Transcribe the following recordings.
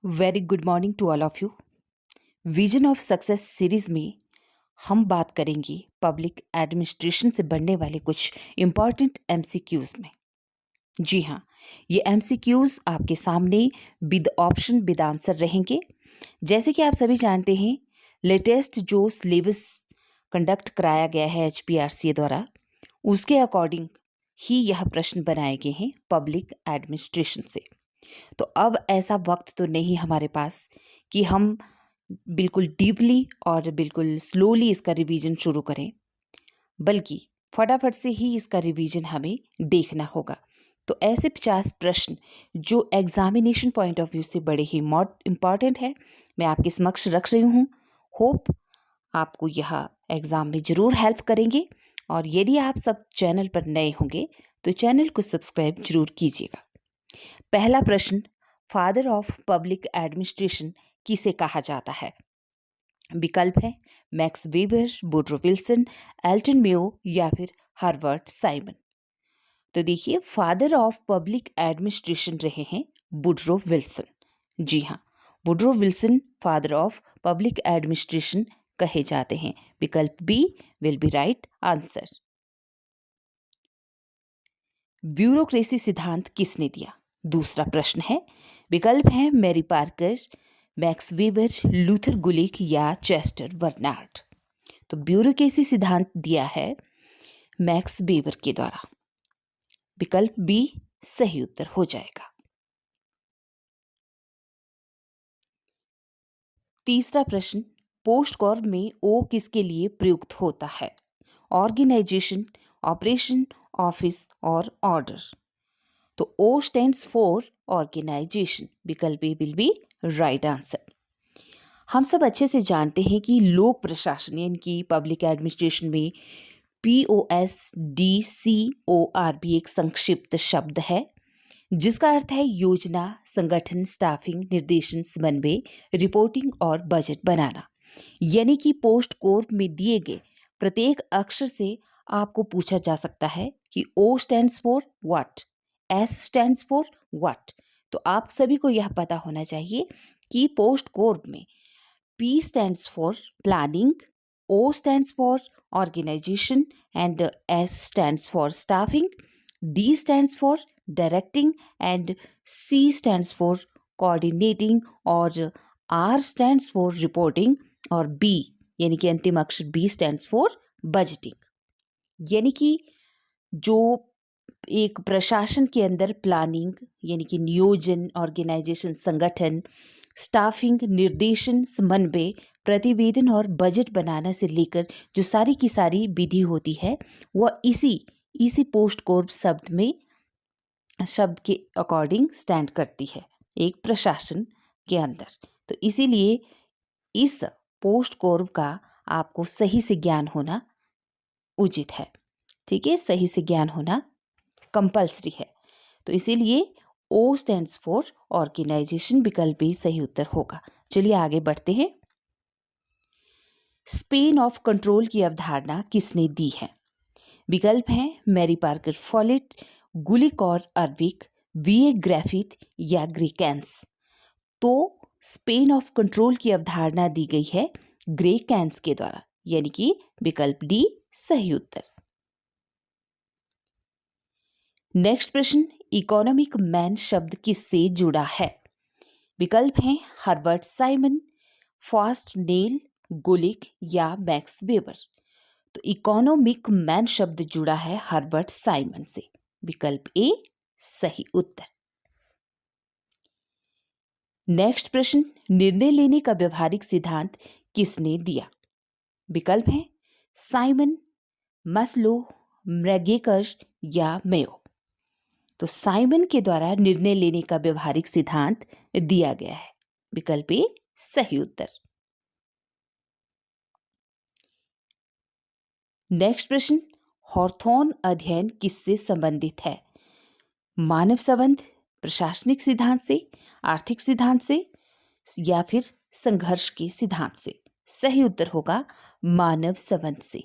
Very good morning to all of you. Vision of success series में हम बात करेंगे पब्लिक एडमिनिस्ट्रेशन से बनने वाले कुछ इम्पॉर्टेंट एमसीक्यूज में। जी हाँ, ये एमसीक्यूज आपके सामने विद ऑप्शन विद आंसर रहेंगे। जैसे कि आप सभी जानते हैं, लेटेस्ट जो सिलेबस कंडक्ट कराया गया है HPRCA द्वारा, उसके अकॉर्डिंग ही यह प्रश्न बनाए गए हैं पब्लिक एडमिनिस्ट्रेशन से। तो अब ऐसा वक्त तो नहीं हमारे पास कि हम बिल्कुल डीपली और बिल्कुल स्लोली इसका रिवीजन शुरू करें, बल्कि फटाफट से ही इसका रिवीजन हमें देखना होगा। तो ऐसे 50 प्रश्न जो एग्जामिनेशन पॉइंट ऑफ व्यू से बड़े ही इम्पॉर्टेंट है, मैं आपके समक्ष रख रही हूँ। होप आपको यह एग्ज़ाम में ज़रूर हेल्प करेंगे। और यदि आप सब चैनल पर नए होंगे तो चैनल को सब्सक्राइब जरूर कीजिएगा। पहला प्रश्न, फादर ऑफ पब्लिक एडमिनिस्ट्रेशन किसे कहा जाता है? विकल्प है Max Weber, Woodrow Wilson, Elton Mayo या फिर हार्वर्ड साइमन। तो देखिए, फादर ऑफ पब्लिक एडमिनिस्ट्रेशन रहे हैं वुडरो विल्सन। जी हाँ, Woodrow Wilson father of public administration कहे जाते हैं। विकल्प B will be right answer. Bureaucracy सिद्धांत किसने दिया? दूसरा प्रश्न है। विकल्प है Mary Parker, Max Weber, Luther Gulick या चेस्टर बर्नार्ड। तो ब्यूरोक्रेसी सिद्धांत दिया है मैक्स वेबर के द्वारा। विकल्प बी सही उत्तर हो जाएगा। तीसरा प्रश्न, पोस्ट कॉर्प में ओ किसके लिए प्रयुक्त होता है? ऑर्गेनाइजेशन, ऑपरेशन, ऑफिस और ऑर्डर। तो ओ स्टैंड्स फॉर ऑर्गेनाइजेशन। विकल्प B will be right answer. हम सब अच्छे से जानते हैं कि लोक प्रशासन यानी कि पब्लिक एडमिनिस्ट्रेशन में POSDCOR भी एक संक्षिप्त शब्द है, जिसका अर्थ है योजना, संगठन, स्टाफिंग, निर्देशन, समन्वय, रिपोर्टिंग और बजट बनाना। यानी कि पोस्ट कोर्प में दिए गए प्रत्येक अक्षर से आपको पूछा जा सकता है कि O stands for what, S stands for what. तो आप सभी को यह पता होना चाहिए कि पोस्ट कोर्प में P stands for planning, O stands for organization, and S stands for staffing, D stands for directing, and C stands for coordinating, और R stands for reporting, और B यानी कि अंतिम अक्षर B stands for budgeting। यानी कि जो एक प्रशासन के अंदर प्लानिंग यानी कि नियोजन, ऑर्गेनाइजेशन, संगठन, स्टाफिंग, निर्देशन, समन्वय, प्रतिवेदन और बजट बनाना से लेकर जो सारी की सारी विधि होती है, वह इसी पोस्ट कोर्प शब्द के अकॉर्डिंग स्टैंड करती है एक प्रशासन के अंदर। तो इसीलिए इस पोस्ट कोर्प का आपको सही से ज्ञान होना उचित है। ठीक है, सही से ज्ञान होना कंपल्सरी है। तो इसीलिए O स्टैंड्स फॉर ऑर्गेनाइजेशन। विकल्प भी सही उत्तर होगा। चलिए आगे बढ़ते हैं। स्पेन ऑफ कंट्रोल की अवधारणा किसने दी है? विकल्प हैं मैरी पार्कर फॉलेट, गुलिक और अर्विक, VA ग्रिफिथ या ग्रेकैंस। तो स्पेन ऑफ कंट्रोल की अवधारणा दी गई है ग्रेकैंस के द्वारा, यानी कि विकल्प डी सही उत्तर। नेक्स्ट प्रश्न, इकोनॉमिक मैन शब्द किससे जुड़ा है? विकल्प हैं हर्बर्ट साइमन, फास्ट नेल, गुलिक या मैक्स वेबर। तो इकोनॉमिक मैन शब्द जुड़ा है हर्बर्ट साइमन से। विकल्प ए सही उत्तर। नेक्स्ट प्रश्न, निर्णय लेने का व्यवहारिक सिद्धांत किसने दिया? विकल्प हैं साइमन, मस्लो, मैग्रेगर या मेयो। तो साइमन के द्वारा निर्णय लेने का व्यवहारिक सिद्धांत दिया गया है। विकल्प ए सही उत्तर। नेक्स्ट प्रश्न, हॉर्थोन अध्ययन किससे संबंधित है? मानव संबंध, प्रशासनिक सिद्धांत से, आर्थिक सिद्धांत से या फिर संघर्ष के सिद्धांत से? सही उत्तर होगा मानव संबंध से।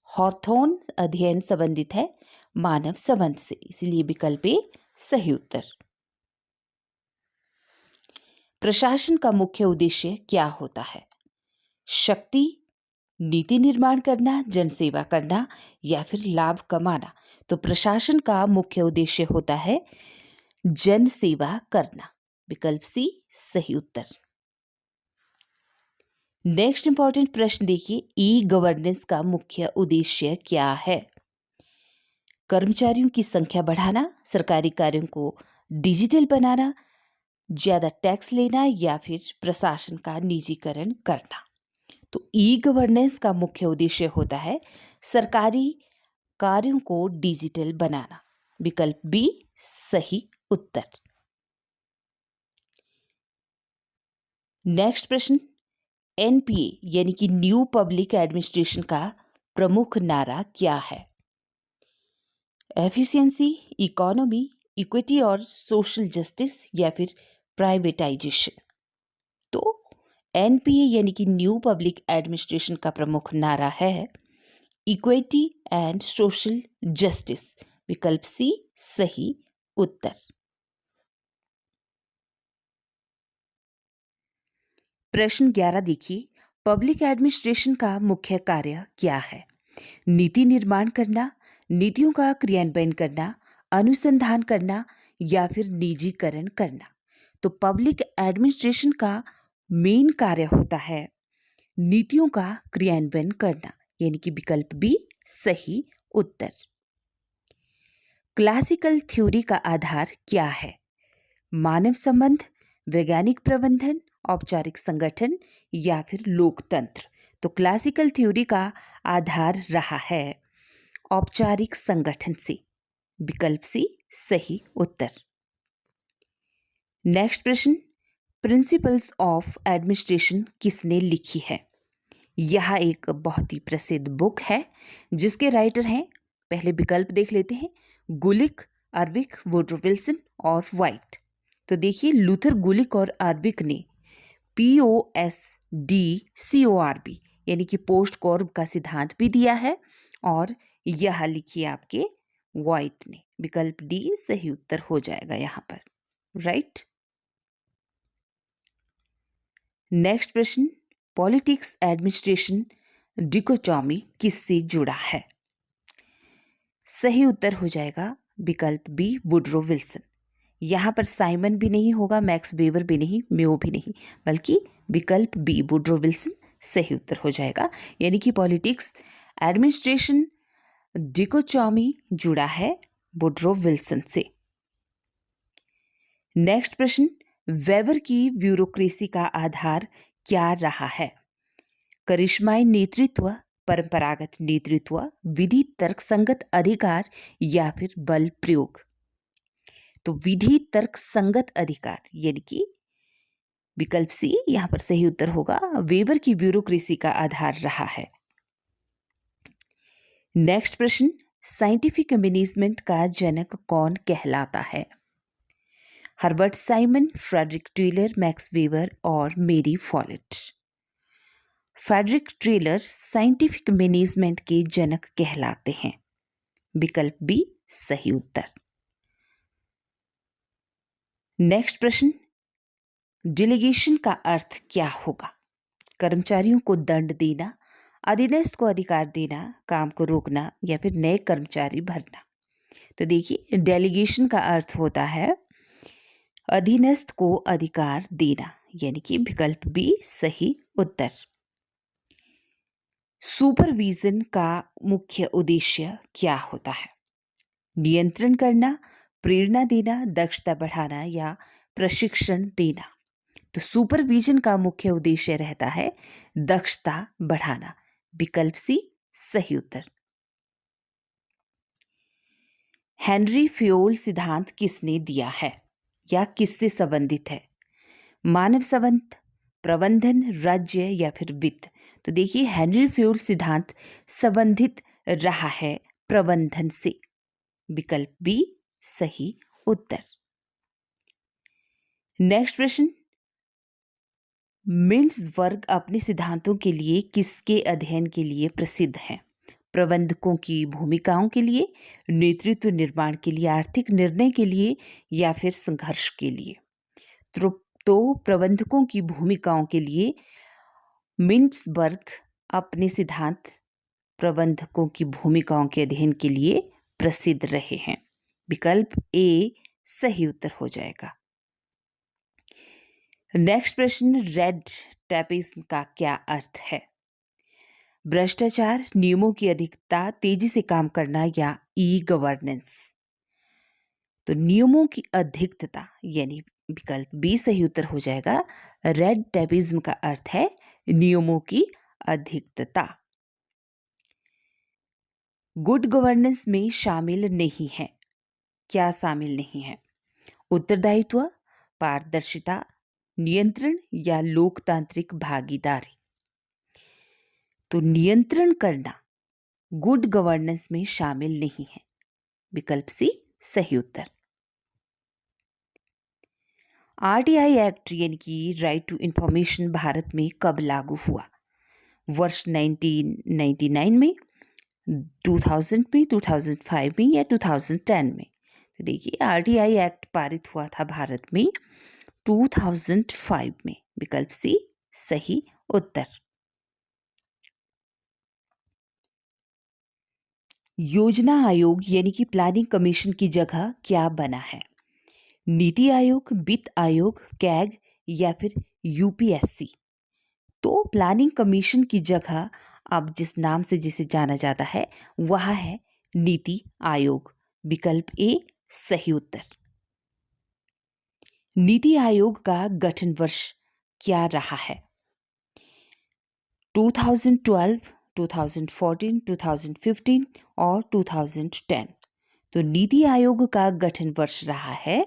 हॉर्थोन अध्ययन संबंधित है मानव संबंध से, इसलिए विकल्प ए सही उत्तर। प्रशासन का मुख्य उद्देश्य क्या होता है? शक्ति, नीति निर्माण करना, जनसेवा करना या फिर लाभ कमाना? तो प्रशासन का मुख्य उद्देश्य होता है जनसेवा करना। विकल्प सी सही उत्तर। नेक्स्ट इंपॉर्टेंट प्रश्न देखिए, ई गवर्नेंस का मुख्य उद्देश्य क्या है? कर्मचारियों की संख्या बढ़ाना, सरकारी कार्यों को डिजिटल बनाना, ज्यादा टैक्स लेना या फिर प्रशासन का निजीकरण करना? तो ई गवर्नेंस का मुख्य उद्देश्य होता है सरकारी कार्यों को डिजिटल बनाना। विकल्प बी सही उत्तर। नेक्स्ट प्रश्न, एनपीए यानी कि न्यू पब्लिक एडमिनिस्ट्रेशन का प्रमुख नारा क्या है? एफिशिएंसी, इकोनॉमी, इक्विटी और सोशल जस्टिस या फिर प्राइवेटाइजेशन? तो एनपीए यानी कि न्यू पब्लिक एडमिनिस्ट्रेशन का प्रमुख नारा है इक्विटी एंड सोशल जस्टिस। विकल्प सी सही उत्तर। प्रश्न 11 देखिए, पब्लिक एडमिनिस्ट्रेशन का मुख्य कार्य क्या है? नीति निर्माण करना, नीतियों का क्रियान्वयन करना, अनुसंधान करना या फिर निजीकरण करना? तो पब्लिक एडमिनिस्ट्रेशन का मेन कार्य होता है नीतियों का क्रियान्वयन करना, यानी कि विकल्प बी सही उत्तर। क्लासिकल थ्योरी का आधार क्या है? मानव संबंध, वैज्ञानिक प्रबंधन, औपचारिक संगठन या फिर लोकतंत्र? तो क्लासिकल थ्योरी का आधार रहा है औपचारिक संगठन से। विकल्प सी सही उत्तर। नेक्स्ट प्रश्न, प्रिंसिपल्स ऑफ एडमिनिस्ट्रेशन किसने लिखी है? यह एक बहुत ही प्रसिद्ध बुक है जिसके राइटर हैं, पहले विकल्प देख लेते हैं, गुलिक, आर्बिक, वुडरो विल्सन और वाइट। तो देखिए, लूथर गुलिक और आर्बिक ने POSDCORB यानी कि पोस्ट कॉर्ब का सिद्धांत भी दिया है और यह लिखिए आपके वाइट ने। विकल्प डी सही उत्तर हो जाएगा यहाँ पर, राइट। नेक्स्ट प्रश्न, पॉलिटिक्स एडमिनिस्ट्रेशन डिकोटॉमी किससे जुड़ा है? सही उत्तर हो जाएगा विकल्प बी वुडरो विल्सन। यहाँ पर साइमन भी नहीं होगा, मैक्स वेबर भी नहीं, म्यो भी नहीं, बल्कि विकल्प बी वुडरो विल्सन सही उत्तर हो जाएगा। यानी कि पॉलिटिक्स एडमिनिस्ट्रेशन डिकोटॉमी जुड़ा है वुडरो विल्सन से। नेक्स्ट प्रश्न, वेबर की ब्यूरोक्रेसी का आधार क्या रहा है? करिश्माई नेतृत्व, परंपरागत नेतृत्व, विधि तर्कसंगत अधिकार या फिर बल प्रयोग? तो विधि तर्कसंगत अधिकार, यानी कि विकल्प सी यहां पर सही उत्तर होगा। वेबर की ब्यूरोक्रेसी का आधार रहा है। नेक्स्ट प्रश्न, साइंटिफिक मैनेजमेंट का जनक कौन कहलाता है? Herbert Simon, Frederick Taylor, Max Weber और Mary Follett? Frederick Taylor scientific management के जनक कहलाते हैं। विकल्प बी सही उत्तर। नेक्स्ट प्रश्न, डिलीगेशन का अर्थ क्या होगा? कर्मचारियों को दंड देना, अधीनस्थ को अधिकार देना, काम को रोकना या फिर नए कर्मचारी भरना? तो देखिए, डेलीगेशन का अर्थ होता है अधीनस्थ को अधिकार देना, यानी कि विकल्प बी सही उत्तर। सुपरविजन का मुख्य उद्देश्य क्या होता है? नियंत्रण करना, प्रेरणा देना, दक्षता बढ़ाना या प्रशिक्षण देना? तो सुपरविजन का मुख्य उद्देश्य रहता है दक्षता बढ़ाना। विकल्प सी सही उत्तर। हेनरी फ्योल सिद्धांत किसने दिया है या किससे संबंधित है? मानव संबंध, प्रबंधन, राज्य या फिर वित्त? तो देखिए, हेनरी फ्योल सिद्धांत संबंधित रहा है प्रबंधन से। विकल्प बी सही उत्तर। नेक्स्ट प्रश्न, मिल्स वर्ग अपने सिद्धांतों के लिए किसके अध्ययन के लिए प्रसिद्ध हैं? प्रबंधकों की भूमिकाओं के लिए, नेतृत्व निर्माण के लिए, आर्थिक निर्णय के लिए या फिर संघर्ष के लिए? तो प्रबंधकों की भूमिकाओं के लिए मिन्ट्सबर्ग अपने सिद्धांत प्रबंधकों की भूमिकाओं के अध्ययन के लिए प्रसिद्ध रहे हैं। विकल्प ए सही उत्तर हो जाएगा। नेक्स्ट प्रश्न, रेड टेपिज्म का क्या अर्थ है? भ्रष्टाचार, नियमों की अधिकता, तेजी से काम करना या ई गवर्नेंस? तो नियमों की अधिकता यानी विकल्प बी सही उत्तर हो जाएगा। रेड टेपिज्म का अर्थ है नियमों की अधिकता। गुड गवर्नेंस में शामिल नहीं है। क्या शामिल नहीं है? उत्तरदायित्व, पारदर्शिता, नियंत्रण या लोकतांत्रिक भागीदारी? तो नियंत्रण करना गुड गवर्नेंस में शामिल नहीं है। विकल्प सी सही उत्तर। आरटीआई एक्ट यानी कि राइट टू इंफॉर्मेशन भारत में कब लागू हुआ? वर्ष 1999 में, 2000 में, 2005 में या 2010 में? तो देखिए आरटीआई एक्ट पारित हुआ था भारत में 2005 में। विकल्प सी सही उत्तर। योजना आयोग यानी कि प्लानिंग कमीशन की जगह क्या बना है? नीति आयोग, वित्त आयोग, कैग या फिर यूपीएससी? तो प्लानिंग कमीशन की जगह अब जिस नाम से जिसे जाना जाता है वह है नीति आयोग। विकल्प ए सही उत्तर। नीति आयोग का गठन वर्ष क्या रहा है? 2012, 2014, 2015 और 2010? तो नीति आयोग का गठन वर्ष रहा है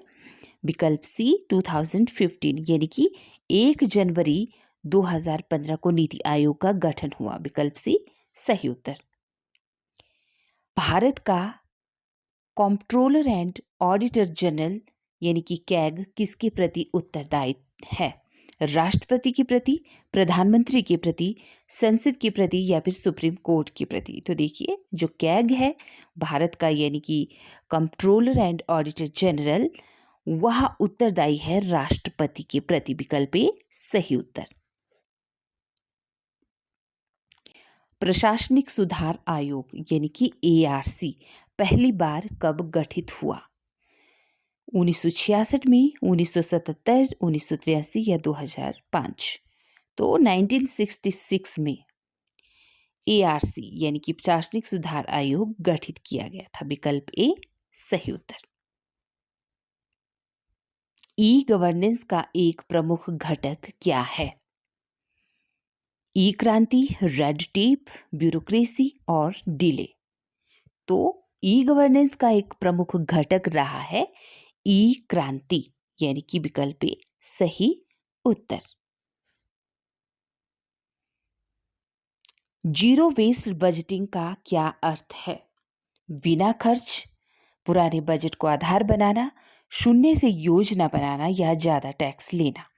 विकल्प सी 2015 यानी कि 1 जनवरी 2015 को नीति आयोग का गठन हुआ। विकल्प सी सही उत्तर। भारत का कंट्रोलर एंड ऑडिटर जनरल यानी कि कैग किसके प्रति उत्तरदायी है? राष्ट्रपति के प्रति, प्रधानमंत्री के प्रति, संसद के प्रति या फिर सुप्रीम कोर्ट के प्रति? तो देखिए जो कैग है भारत का यानी कि कंट्रोलर एंड ऑडिटर जनरल, वह उत्तरदायी है राष्ट्रपति के प्रति। विकल्प ए सही उत्तर। प्रशासनिक सुधार आयोग यानी कि एआरसी पहली बार कब गठित हुआ? 1966 में, 1977, 1983 या 2005? तो 1966 में एआरसी यानी कि प्रशासनिक सुधार आयोग गठित किया गया था। विकल्प ए सही उत्तर। ई गवर्नेंस का एक प्रमुख घटक क्या है? ई क्रांति, रेड टेप, ब्यूरोक्रेसी और डिले? तो ई गवर्नेंस का एक प्रमुख घटक रहा है ई क्रांति यानी कि विकल्प ए सही उत्तर। जीरो वेस्ट बजटिंग का क्या अर्थ है? बिना खर्च, पुराने बजट को आधार बनाना, शून्य से योजना बनाना या ज्यादा टैक्स लेना?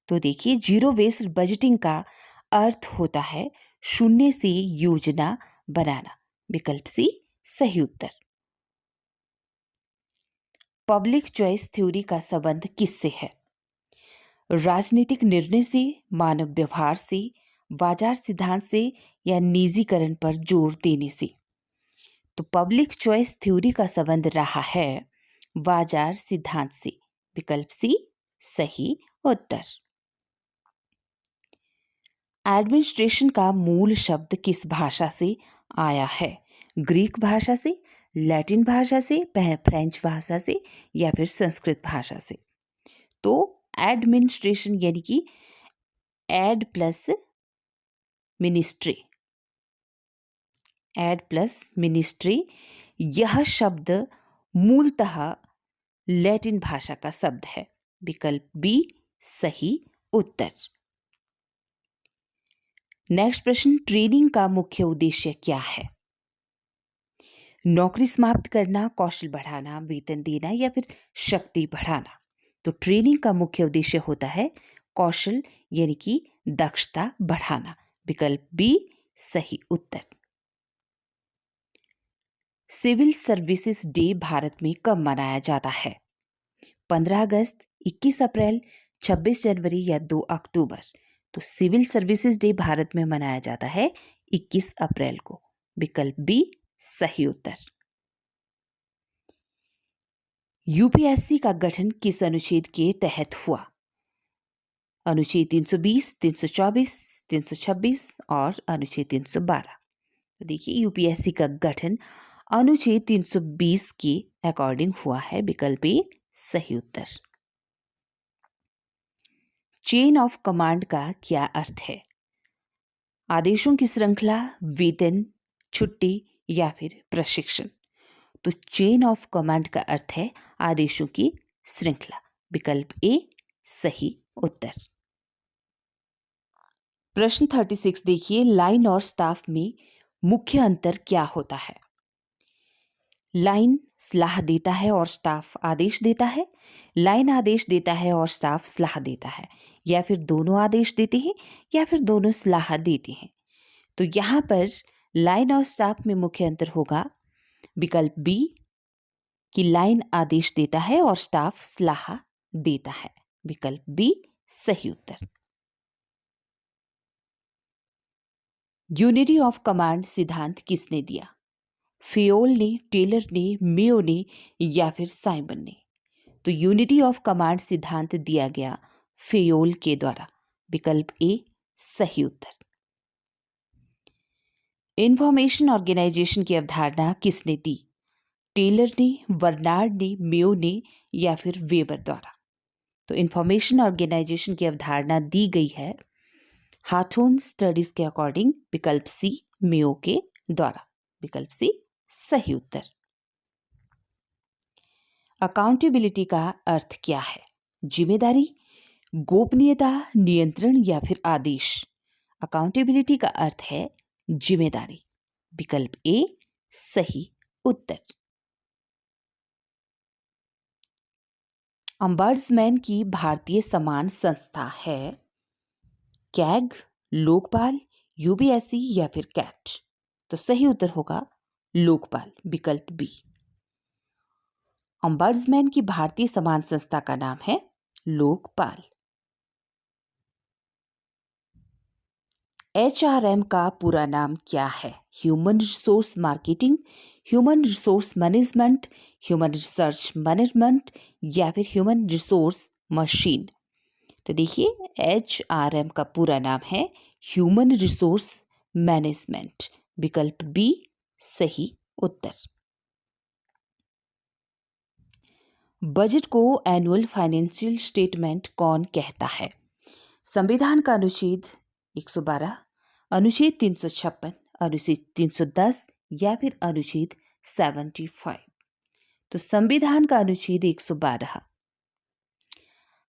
तो देखिए जीरो वेस्ट बजटिंग का अर्थ होता है शून्य से योजना बनाना। विकल्प सी सही उत्तर। पब्लिक चॉइस थ्योरी का संबंध किससे है? राजनीतिक निर्णय से, मानव व्यवहार से, बाजार सिद्धांत से या निजीकरण पर जोर देने से? तो पब्लिक चॉइस थ्योरी का संबंध रहा है बाजार सिद्धांत से। विकल्प सी सही उत्तर। एडमिनिस्ट्रेशन का मूल शब्द किस भाषा से आया है? ग्रीक भाषा से, लैटिन भाषा से, फ्रेंच भाषा से या फिर संस्कृत भाषा से? तो एडमिनिस्ट्रेशन यानी कि ad plus ministry, ad plus ministry, यह शब्द मूलतः लैटिन भाषा का शब्द है। विकल्प बी सही उत्तर। नेक्स्ट प्रश्न, ट्रेनिंग का मुख्य उद्देश्य क्या है? नौकरी समाप्त करना, कौशल बढ़ाना, वेतन देना या फिर शक्ति बढ़ाना? तो ट्रेनिंग का मुख्य उद्देश्य होता है कौशल यानी कि दक्षता बढ़ाना। विकल्प बी सही उत्तर। सिविल सर्विसेज डे भारत में कब मनाया जाता है? 15 अगस्त, 21 अप्रैल, 26 जनवरी या 2 अक्टूबर। तो सिविल सर्विसेज डे भारत में मनाया जाता है 21 अप्रैल को। विकल्प बी सही उत्तर। यूपीएससी का गठन किस अनुच्छेद के तहत हुआ? अनुच्छेद 320, 324, 326 और अनुच्छेद 312। तो देखिए यूपीएससी का गठन अनुच्छेद 320 के अकॉर्डिंग हुआ है। विकल्प ए सही उत्तर। चेन ऑफ कमांड का क्या अर्थ है? आदेशों की श्रृंखला, वेतन, छुट्टी या फिर प्रशिक्षण। तो चेन ऑफ कमांड का अर्थ है आदेशों की श्रृंखला। विकल्प ए सही उत्तर। प्रश्न 36 देखिए, लाइन और स्टाफ में मुख्य अंतर क्या होता है? लाइन सलाह देता है और स्टाफ आदेश देता है। लाइन आदेश देता है और स्टाफ सलाह देता है, या फिर दोनों आदेश देते हैं या फिर दोनों सलाह देते हैं। तो यहाँ पर लाइन और स्टाफ में मुख्य अंतर होगा विकल्प बी कि लाइन आदेश देता है और स्टाफ सलाह देता है। विकल्प बी सही उत्तर। यूनिटी ऑफ कमांड सिद्धांत किसने दिया? फेयोल ने, टेलर ने, मेयो ने या फिर साइमन ने? तो यूनिटी ऑफ कमांड सिद्धांत दिया गया फेयोल के द्वारा। विकल्प ए सही उत्तर। इंफॉर्मेशन ऑर्गेनाइजेशन की अवधारणा किसने दी? टेलर ने, बर्नार्ड ने, मेयो ने या फिर वेबर द्वारा? तो इंफॉर्मेशन ऑर्गेनाइजेशन की अवधारणा दी गई है हाथोन स्टडीज के अकॉर्डिंग। विकल्प सी मेयो के द्वारा। विकल्प सी सही उत्तर। अकाउंटेबिलिटी का अर्थ क्या है? जिम्मेदारी, गोपनीयता, नियंत्रण या फिर आदेश? अकाउंटेबिलिटी का अर्थ है जिम्मेदारी। विकल्प ए सही उत्तर। अम्बर्समैन की भारतीय समान संस्था है कैग, लोकपाल, यूपीएससी या फिर कैट? तो सही उत्तर होगा लोकपाल। विकल्प बी। अम्बर्समैन की भारतीय समान संस्था का नाम है लोकपाल। एचआरएम का पूरा नाम क्या है? Human resource marketing, human resource management, human research management या फिर ह्यूमन रिसोर्स मशीन? तो देखिए एचआरएम का पूरा नाम है ह्यूमन रिसोर्स मैनेजमेंट। विकल्प बी सही उत्तर। बजट को एनुअल फाइनेंशियल स्टेटमेंट कौन कहता है? संविधान का अनुच्छेद 112, अनुच्छेद 356, अनुच्छेद 310 या फिर अनुच्छेद 75? तो संविधान का अनुच्छेद 112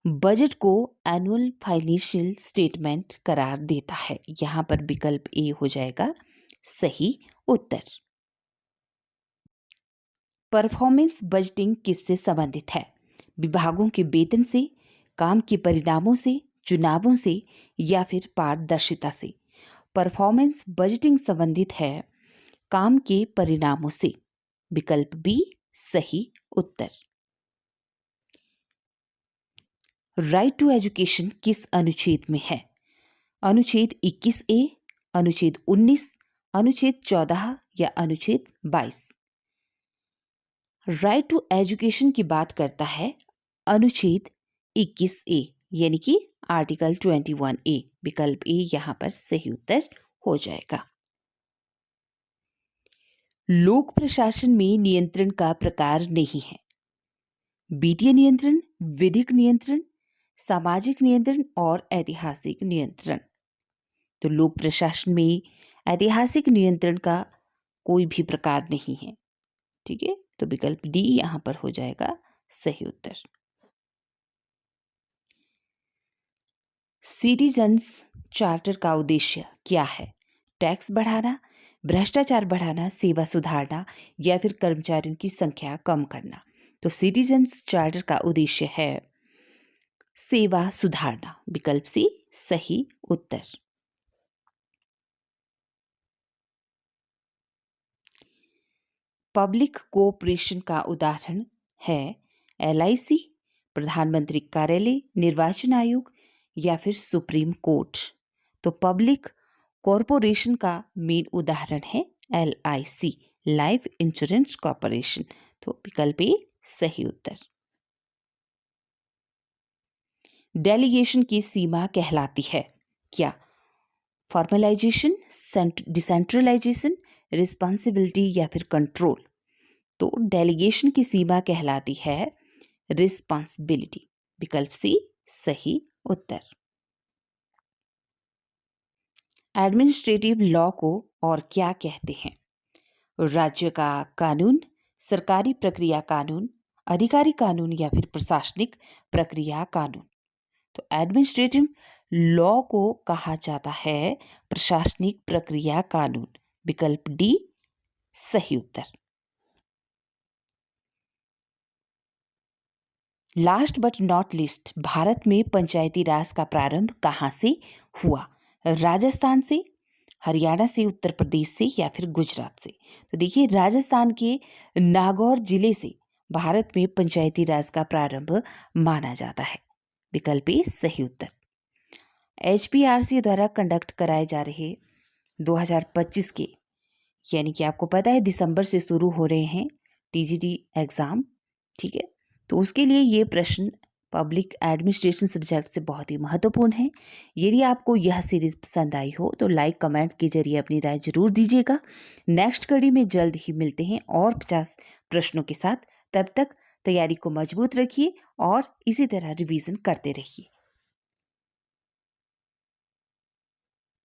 बजट को एनुअल फाइनेंशियल स्टेटमेंट करार देता है। यहां पर विकल्प ए हो जाएगा सही उत्तर। परफॉर्मेंस बजटिंग किससे संबंधित है? विभागों के वेतन से, काम के परिणामों से, चुनावों से या फिर पारदर्शिता से? परफॉर्मेंस बजटिंग संबंधित है काम के परिणामों से। विकल्प बी सही उत्तर। राइट टू एजुकेशन किस अनुच्छेद में है? अनुच्छेद 21A, अनुच्छेद 19, अनुच्छेद 14 या अनुच्छेद 22? राइट टू एजुकेशन की बात करता है अनुच्छेद 21A यानी कि आर्टिकल 21A। विकल्प ए यहां पर सही उत्तर हो जाएगा। लोक प्रशासन में नियंत्रण का प्रकार नहीं है। वित्तीय नियंत्रण, विधिक नियंत्रण, सामाजिक नियंत्रण और ऐतिहासिक नियंत्रण? तो लोक प्रशासन में ऐतिहासिक नियंत्रण का कोई भी प्रकार नहीं है। ठीक है, तो विकल्प डी यहां पर हो जाएगा सही उत्तर। सिटीजन्स चार्टर का उद्देश्य क्या है? टैक्स बढ़ाना, भ्रष्टाचार बढ़ाना, सेवा सुधारना या फिर कर्मचारियों की संख्या कम करना? तो सिटीजन्स चार्टर का उद्देश्य है सेवा सुधारना। विकल्प सी सही उत्तर। पब्लिक कोऑपरेशन का उदाहरण है एलआईसी, प्रधानमंत्री कार्यालय, निर्वाचन आयोग या फिर सुप्रीम कोर्ट। तो पब्लिक कॉरपोरेशन का मेन उदाहरण है LIC, लाइफ इंश्योरेंस कॉरपोरेशन। तो विकल्प ए सही उत्तर। डेलीगेशन की सीमा कहलाती है क्या? फॉर्मलाइजेशन, डिसेंट्रलाइजेशन, रिस्पॉन्सिबिलिटी या फिर कंट्रोल। तो डेलीगेशन की सीमा कहलाती है रिस्पॉन्सिबिलिटी। विकल्प सी सही उत्तर। एडमिनिस्ट्रेटिव लॉ को और क्या कहते हैं? राज्य का कानून, सरकारी प्रक्रिया कानून, अधिकारी कानून या फिर प्रशासनिक प्रक्रिया कानून। तो एडमिनिस्ट्रेटिव लॉ को कहा जाता है प्रशासनिक प्रक्रिया कानून। विकल्प डी सही उत्तर। Last but not least, Bharat में पंचायती राज का प्रारंभ कहाँ से हुआ? राजस्थान से, हरियाणा से, उत्तर प्रदेश से या फिर गुजरात से। तो देखिए, राजस्थान के नागौर जिले से भारत में पंचायती राज का प्रारंभ माना जाता है। विकल्प ए सही उत्तर। HPRC द्वारा कंडक्ट कराए जा रहे 2025 के, यानी कि आपको पता है दिसंबर से शुरू हो रहे हैं TGT एग्जाम, ठीक है। तो उसके लिए ये प्रश्न पब्लिक एडमिनिस्ट्रेशन सब्जेक्ट से बहुत ही महत्वपूर्ण है। यदि आपको यह सीरीज पसंद आई हो तो लाइक कमेंट के जरिए अपनी राय जरूर दीजिएगा। नेक्स्ट कड़ी में जल्द ही मिलते हैं और 50 प्रश्नों के साथ। तब तक तैयारी को मजबूत रखिए और इसी तरह रिवीजन करते रहिए।